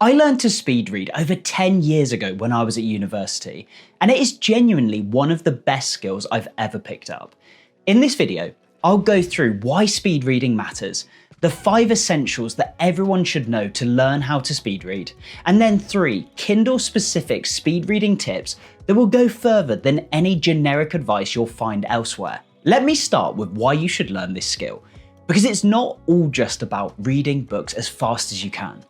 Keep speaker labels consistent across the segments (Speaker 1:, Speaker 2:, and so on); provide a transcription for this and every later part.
Speaker 1: I learned to speed read over 10 years ago when I was at university, and it is genuinely one of the best skills I've ever picked up. In this video, I'll go through why speed reading matters, the 5 essentials that everyone should know to learn how to speed read, and then 3 Kindle-specific speed reading tips that will go further than any generic advice you'll find elsewhere. Let me start with why you should learn this skill, because it's not all just about reading books as fast as you can.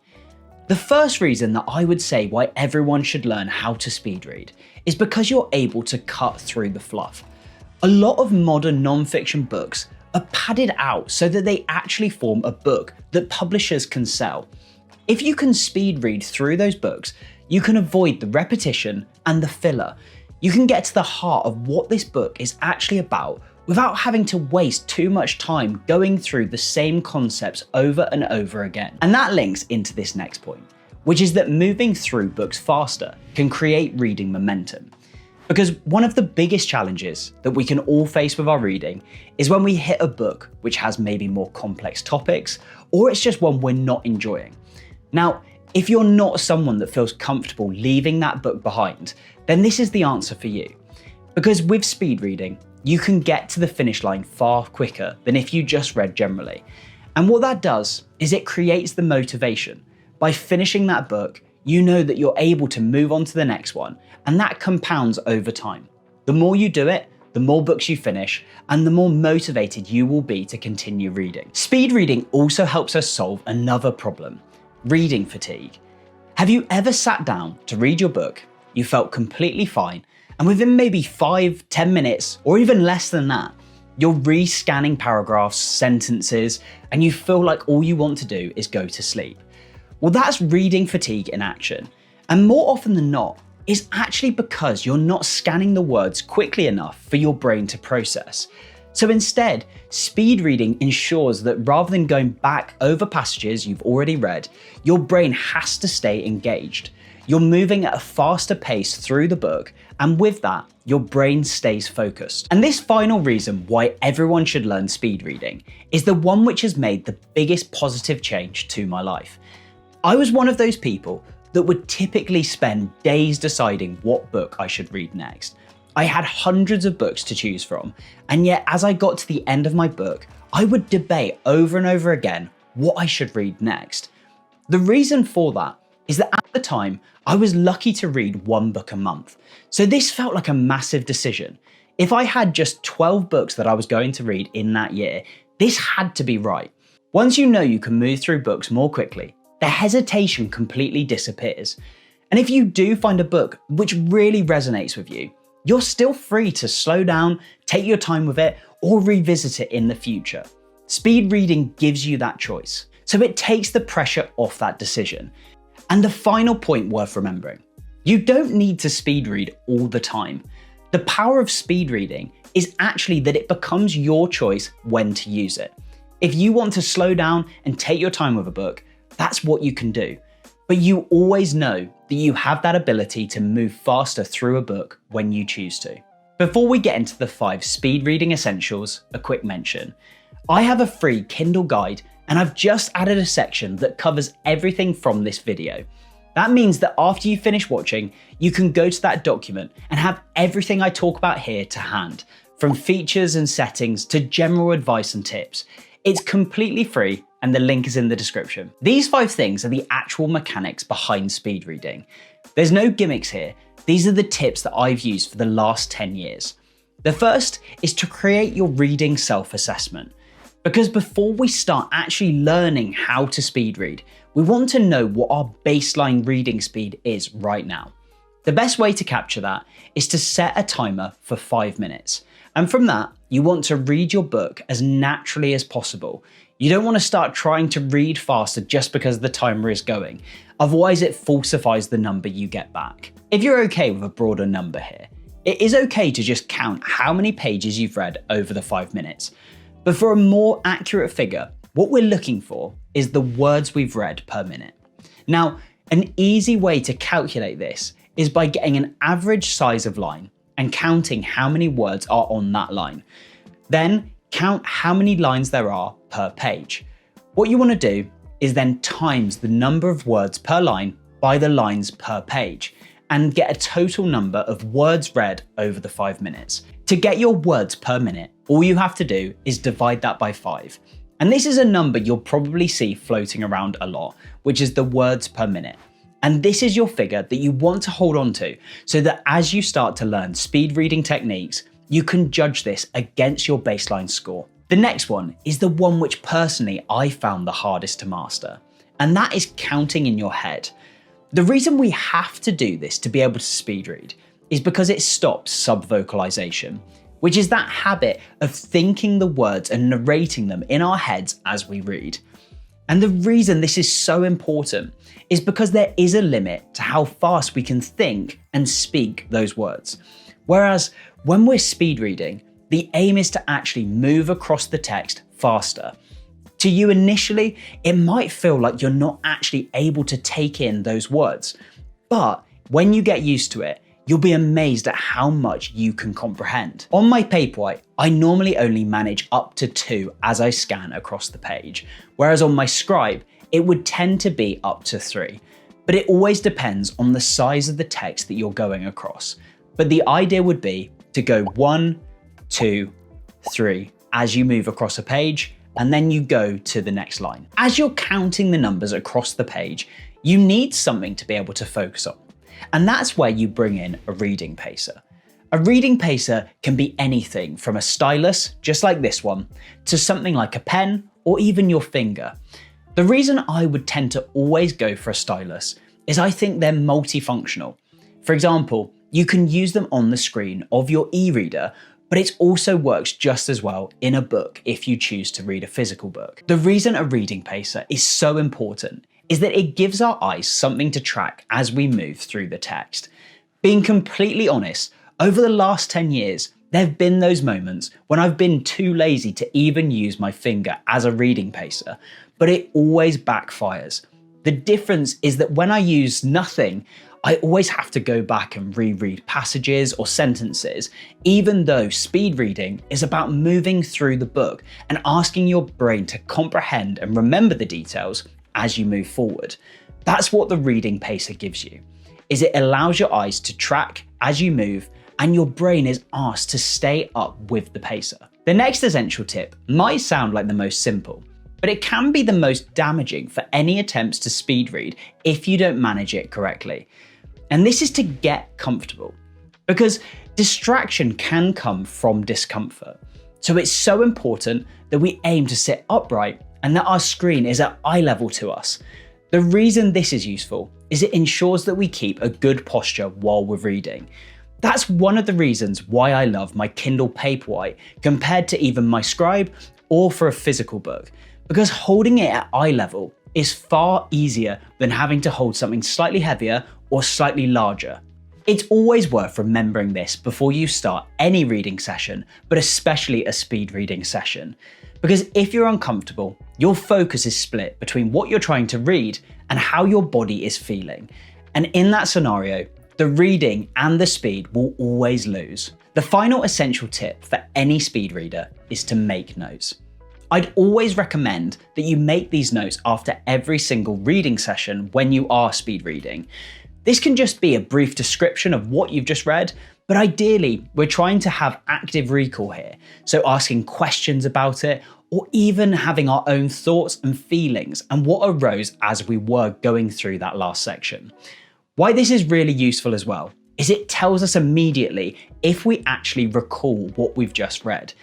Speaker 1: The first reason that I would say why everyone should learn how to speed read is because you're able to cut through the fluff. A lot of modern non-fiction books are padded out so that they actually form a book that publishers can sell. If you can speed read through those books, you can avoid the repetition and the filler. You can get to the heart of what this book is actually about without having to waste too much time going through the same concepts over and over again. And that links into this next point, which is that moving through books faster can create reading momentum. Because one of the biggest challenges that we can all face with our reading is when we hit a book which has maybe more complex topics, or it's just one we're not enjoying. Now, if you're not someone that feels comfortable leaving that book behind, then this is the answer for you. Because with speed reading, you can get to the finish line far quicker than if you just read generally. And what that does is it creates the motivation. By finishing that book, you know that you're able to move on to the next one, and that compounds over time. The more you do it, the more books you finish, and the more motivated you will be to continue reading. Speed reading also helps us solve another problem: reading fatigue. Have you ever sat down to read your book, you felt completely fine, and within maybe 5-10 minutes, or even less than that, you're re-scanning paragraphs, sentences, and you feel like all you want to do is go to sleep? Well, that's reading fatigue in action. And more often than not, it's actually because you're not scanning the words quickly enough for your brain to process. So instead, speed reading ensures that rather than going back over passages you've already read, your brain has to stay engaged. You're moving at a faster pace through the book, and with that, your brain stays focused. And this final reason why everyone should learn speed reading is the one which has made the biggest positive change to my life. I was one of those people that would typically spend days deciding what book I should read next. I had hundreds of books to choose from, and yet as I got to the end of my book, I would debate over and over again what I should read next. The reason for that is that at the time, I was lucky to read 1 book a month, so this felt like a massive decision. If I had just 12 books that I was going to read in that year, this had to be right. Once you know you can move through books more quickly, the hesitation completely disappears. And if you do find a book which really resonates with you, you're still free to slow down, take your time with it, or revisit it in the future. Speed reading gives you that choice, so it takes the pressure off that decision. And the final point worth remembering: you don't need to speed read all the time. The power of speed reading is actually that it becomes your choice when to use it. If you want to slow down and take your time with a book, that's what you can do. But you always know that you have that ability to move faster through a book when you choose to. Before we get into the 5 speed reading essentials, a quick mention. I have a free Kindle guide, and I've just added a section that covers everything from this video. That means that after you finish watching, you can go to that document and have everything I talk about here to hand, from features and settings to general advice and tips. It's completely free, and the link is in the description. These 5 things are the actual mechanics behind speed reading. There's no gimmicks here. These are the tips that I've used for the last 10 years. The first is to create your reading self-assessment. Because before we start actually learning how to speed read, we want to know what our baseline reading speed is right now. The best way to capture that is to set a timer for 5 minutes. And from that, you want to read your book as naturally as possible. You don't want to start trying to read faster just because the timer is going. Otherwise, it falsifies the number you get back. If you're okay with a broader number here, it is okay to just count how many pages you've read over the 5 minutes. But for a more accurate figure, what we're looking for is the words we've read per minute. Now, an easy way to calculate this is by getting an average size of line and counting how many words are on that line. Then count how many lines there are per page. What you want to do is then times the number of words per line by the lines per page and get a total number of words read over the 5 minutes. To get your words per minute, all you have to do is divide that by 5. And this is a number you'll probably see floating around a lot, which is the words per minute. And this is your figure that you want to hold on to so that as you start to learn speed reading techniques, you can judge this against your baseline score. The next one is the one which personally I found the hardest to master, and that is counting in your head. The reason we have to do this to be able to speed read is because it stops subvocalization, which is that habit of thinking the words and narrating them in our heads as we read. And the reason this is so important is because there is a limit to how fast we can think and speak those words. Whereas when we're speed reading, the aim is to actually move across the text faster. To you initially, it might feel like you're not actually able to take in those words, but when you get used to it, you'll be amazed at how much you can comprehend. On my Paperwhite, I normally only manage up to 2 as I scan across the page, whereas on my Scribe, it would tend to be up to 3. But it always depends on the size of the text that you're going across. But the idea would be to go 1, 2, 3 as you move across a page, and then you go to the next line. As you're counting the numbers across the page, you need something to be able to focus on. And that's where you bring in a reading pacer. A reading pacer can be anything from a stylus, just like this one, to something like a pen or even your finger. The reason I would tend to always go for a stylus is I think they're multifunctional. For example, you can use them on the screen of your e-reader, but it also works just as well in a book if you choose to read a physical book. The reason a reading pacer is so important is that it gives our eyes something to track as we move through the text. Being completely honest, over the last 10 years, there have been those moments when I've been too lazy to even use my finger as a reading pacer, but it always backfires. The difference is that when I use nothing, I always have to go back and reread passages or sentences, even though speed reading is about moving through the book and asking your brain to comprehend and remember the details as you move forward. That's what the reading pacer gives you, is it allows your eyes to track as you move and your brain is asked to stay up with the pacer. The next essential tip might sound like the most simple, but it can be the most damaging for any attempts to speed read if you don't manage it correctly. And this is to get comfortable, because distraction can come from discomfort. So it's so important that we aim to sit upright and that our screen is at eye level to us. The reason this is useful is it ensures that we keep a good posture while we're reading. That's one of the reasons why I love my Kindle Paperwhite compared to even my Scribe or for a physical book, because holding it at eye level is far easier than having to hold something slightly heavier or slightly larger. It's always worth remembering this before you start any reading session, but especially a speed reading session. Because if you're uncomfortable, your focus is split between what you're trying to read and how your body is feeling. And in that scenario, the reading and the speed will always lose. The final essential tip for any speed reader is to make notes. I'd always recommend that you make these notes after every single reading session when you are speed reading. This can just be a brief description of what you've just read, but ideally, we're trying to have active recall here, so asking questions about it, or even having our own thoughts and feelings and what arose as we were going through that last section. Why this is really useful as well is it tells us immediately if we actually recall what we've just read.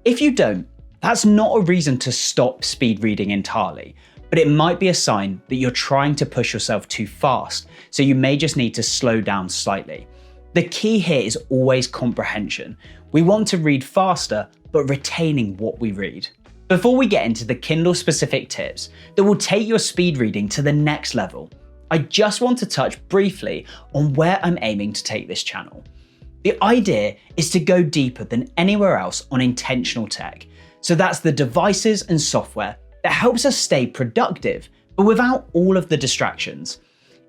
Speaker 1: If you don't, that's not a reason to stop speed reading entirely, but it might be a sign that you're trying to push yourself too fast, so you may just need to slow down slightly. The key here is always comprehension. We want to read faster, but retaining what we read. Before we get into the Kindle-specific tips that will take your speed reading to the next level, I just want to touch briefly on where I'm aiming to take this channel. The idea is to go deeper than anywhere else on intentional tech. So that's the devices and software that helps us stay productive, but without all of the distractions.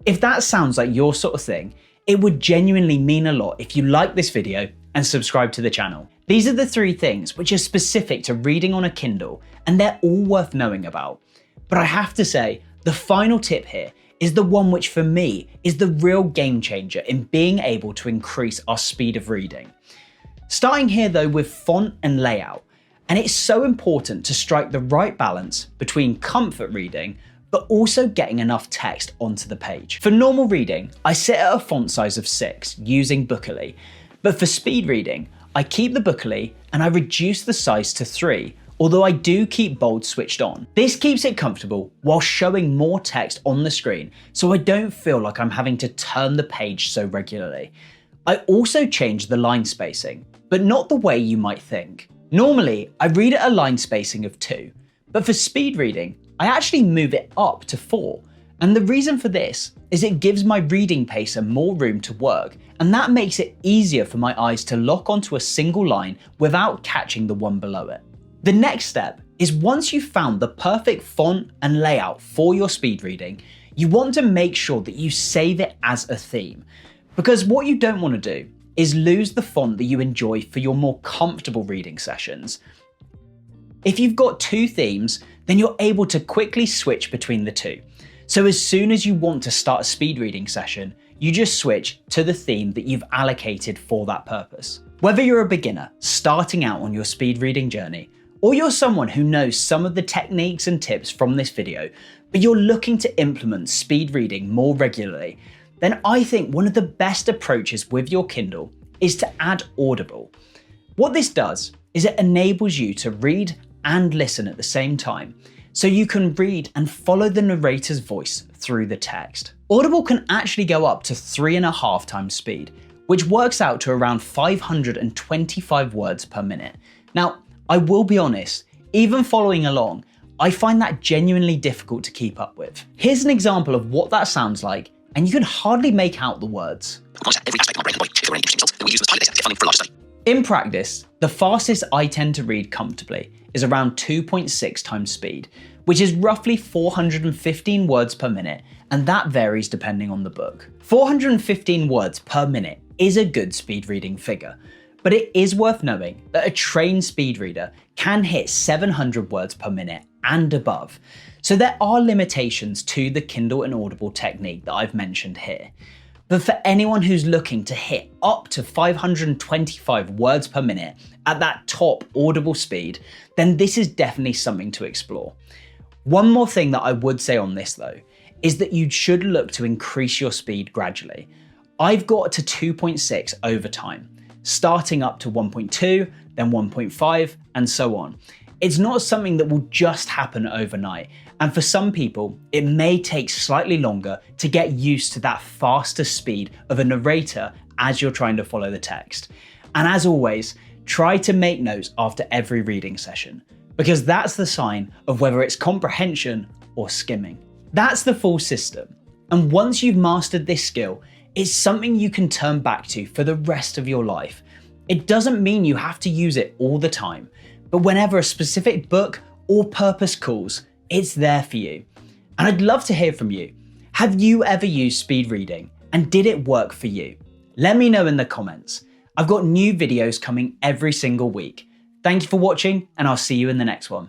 Speaker 1: If that sounds like your sort of thing, it would genuinely mean a lot if you like this video and subscribe to the channel. These are the 3 things which are specific to reading on a Kindle, and they're all worth knowing about. But I have to say, the final tip here is the one which for me is the real game changer in being able to increase our speed of reading. Starting here though with font and layout, and it's so important to strike the right balance between comfort reading but also getting enough text onto the page. For normal reading, I sit at a font size of 6 using Bookily, but for speed reading, I keep the Bookily and I reduce the size to 3, although I do keep bold switched on. This keeps it comfortable while showing more text on the screen, so I don't feel like I'm having to turn the page so regularly. I also change the line spacing, but not the way you might think. Normally, I read at a line spacing of 2, but for speed reading, I actually move it up to 4. And the reason for this is it gives my reading pacer more room to work, and that makes it easier for my eyes to lock onto a single line without catching the one below it. The next step is once you've found the perfect font and layout for your speed reading, you want to make sure that you save it as a theme. Because what you don't want to do is lose the font that you enjoy for your more comfortable reading sessions. If you've got 2 themes, then you're able to quickly switch between the 2. So as soon as you want to start a speed reading session, you just switch to the theme that you've allocated for that purpose. Whether you're a beginner starting out on your speed reading journey, or you're someone who knows some of the techniques and tips from this video, but you're looking to implement speed reading more regularly, then I think one of the best approaches with your Kindle is to add Audible. What this does is it enables you to read and listen at the same time, so you can read and follow the narrator's voice through the text. Audible can actually go up to 3.5 times speed, which works out to around 525 words per minute. Now, I will be honest, even following along, I find that genuinely difficult to keep up with. Here's an example of what that sounds like, and you can hardly make out the words. In practice, the fastest I tend to read comfortably is around 2.6 times speed, which is roughly 415 words per minute, and that varies depending on the book. 415 words per minute is a good speed reading figure, but it is worth knowing that a trained speed reader can hit 700 words per minute and above. So there are limitations to the Kindle and Audible technique that I've mentioned here. But for anyone who's looking to hit up to 525 words per minute at that top Audible speed, then this is definitely something to explore. One more thing that I would say on this though, is that you should look to increase your speed gradually. I've got to 2.6 over time, starting up to 1.2, then 1.5, and so on. It's not something that will just happen overnight, and for some people, it may take slightly longer to get used to that faster speed of a narrator as you're trying to follow the text. And as always, try to make notes after every reading session, because that's the sign of whether it's comprehension or skimming. That's the full system, and once you've mastered this skill, it's something you can turn back to for the rest of your life. It doesn't mean you have to use it all the time, but whenever a specific book or purpose calls, it's there for you. And I'd love to hear from you. Have you ever used speed reading, and did it work for you? Let me know in the comments. I've got new videos coming every single week. Thank you for watching, and I'll see you in the next one.